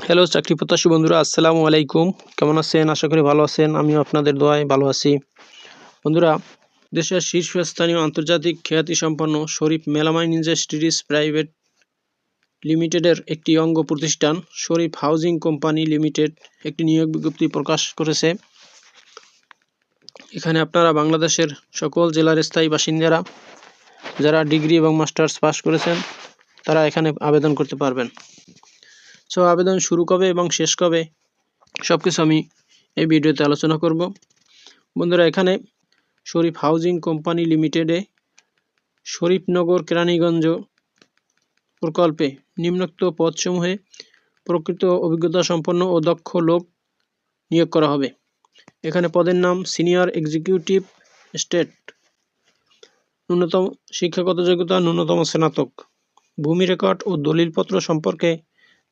Hello চাকরি প্রত্যাশী বন্ধুরা, আসসালামু আলাইকুম। কেমন আছেন? আশা করি ভালো আছেন। আমিও আপনাদের দোয়ায় ভালো আছি। বন্ধুরা, দেশের শীর্ষস্থানীয় আন্তর্জাতিক খ্যাতিসম্পন্ন শরীফ মেলামাইন ইন্ডাস্ট্রিজ প্রাইভেট লিমিটেডের একটি অঙ্গ প্রতিষ্ঠান শরীফ হাউজিং কোম্পানি লিমিটেড একটি নিয়োগ বিজ্ঞপ্তি প্রকাশ করেছে। এখানে আপনারা বাংলাদেশের সকল জেলার স্থায়ী বাসিন্দারা যারা ডিগ্রি এবং মাস্টার্স পাস করেছেন তারা এখানে আবেদন করতে পারবেন। সো আবেদন শুরু কবে এবং শেষ কবে সব কিছু আমি এই ভিডিওতে আলোচনা করব। বন্ধুরা, এখানে শরীফ হাউজিং কোম্পানি লিমিটেডে শরীফনগর কেরানীগঞ্জ প্রকল্পে নিম্নোক্ত পদসমূহে প্রকৃত অভিজ্ঞতা সম্পন্ন ও দক্ষ লোক নিয়োগ করা হবে। এখানে পদের নাম সিনিয়র এক্সিকিউটিভ স্টেট, ন্যূনতম শিক্ষাগত যোগ্যতা ন্যূনতম স্নাতক, ভূমি রেকর্ড ও দলিলপত্র সম্পর্কে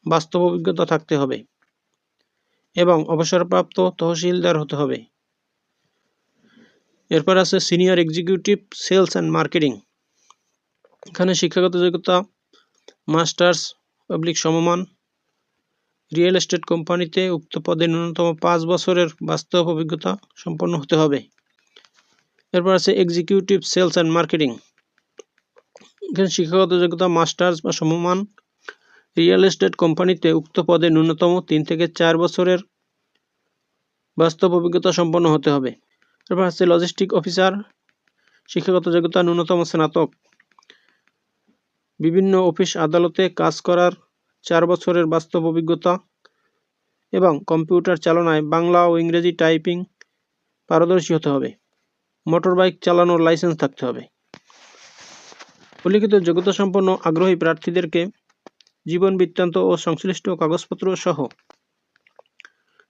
বাস্তব অভিজ্ঞতা থাকতে হবে এবং অবসরপ্রাপ্ত তহসিলদার হতে হবে। এরপর আছে senior executive sales and marketing. এখানে শিক্ষাগত যোগ্যতা মাস্টার্স পাবলিক সমমান, রিয়েল এস্টেট কোম্পানিতে উক্ত পদে ন্যূনতম 5 বছরের বাস্তব অভিজ্ঞতা সম্পন্ন হতে হবে। এরপর আছে এক্সিকিউটিভ সেলস অ্যান্ড মার্কেটিং। এখানে শিক্ষাগত যোগ্যতা মাস্টার্স বা সমমান, রিয়েল এস্টেট কোম্পানিতে উক্ত পদে ন্যূনতম 3 থেকে 4 বছরের বাস্তব অভিজ্ঞতা সম্পন্ন হতে হবে। এরপর আছে লজিস্টিক অফিসার, শিক্ষাগত যোগ্যতা ন্যূনতম স্নাতক, বিভিন্ন অফিস আদালতে কাজ করার 4 বছরের বাস্তব অভিজ্ঞতা এবং কম্পিউটার চালনায় বাংলা ও ইংরেজি টাইপিং পারদর্শী হতে হবে। মোটর বাইক চালানোর লাইসেন্স থাকতে হবে। উল্লিখিত যোগ্যতা সম্পন্ন আগ্রহী প্রার্থীদেরকে জীবন বৃত্তান্ত ও সংশ্লিষ্ট কাগজপত্র সহ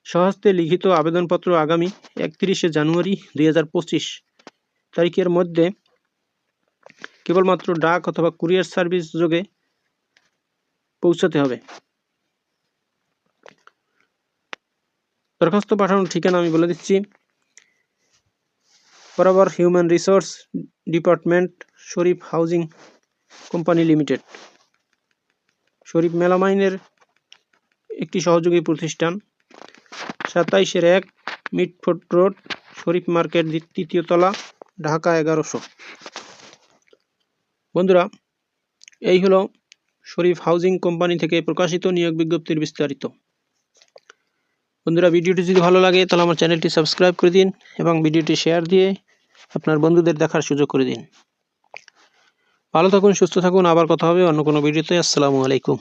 স্বহস্তে লিখিত আবেদনপত্র আগামী 31শে জানুয়ারি 2025 তারিখের মধ্যে কেবলমাত্র ডাক অথবা কুরিয়ার সার্ভিস যোগে পৌঁছাতে হবে। দরখাস্ত পাঠানোর ঠিকানা আমি বলে দিচ্ছি। বরাবর হিউম্যান রিসোর্স ডিপার্টমেন্ট, শরীফ হাউজিং কোম্পানি লিমিটেড, শরীফ মেলামাইনের একটি সহযোগী প্রতিষ্ঠান, 27/1 মিটফোর্ড রোড, শরীফ মার্কেট, 3য় তলা, ঢাকা 1100। বন্ধুরা, এই হলো শরীফ হাউজিং কোম্পানি থেকে প্রকাশিত নিয়োগ বিজ্ঞপ্তির বিস্তারিত। বন্ধুরা, ভিডিওটি যদি ভালো লাগে তাহলে আমার চ্যানেলটি সাবস্ক্রাইব করে দিন এবং ভিডিওটি শেয়ার দিয়ে আপনার বন্ধুদের দেখার সুযোগ করে দিন। ভালো থাকুন, সুস্থ থাকুন। আবার কথা হবে অন্য কোনো ভিডিওতে। আসসালামু আলাইকুম।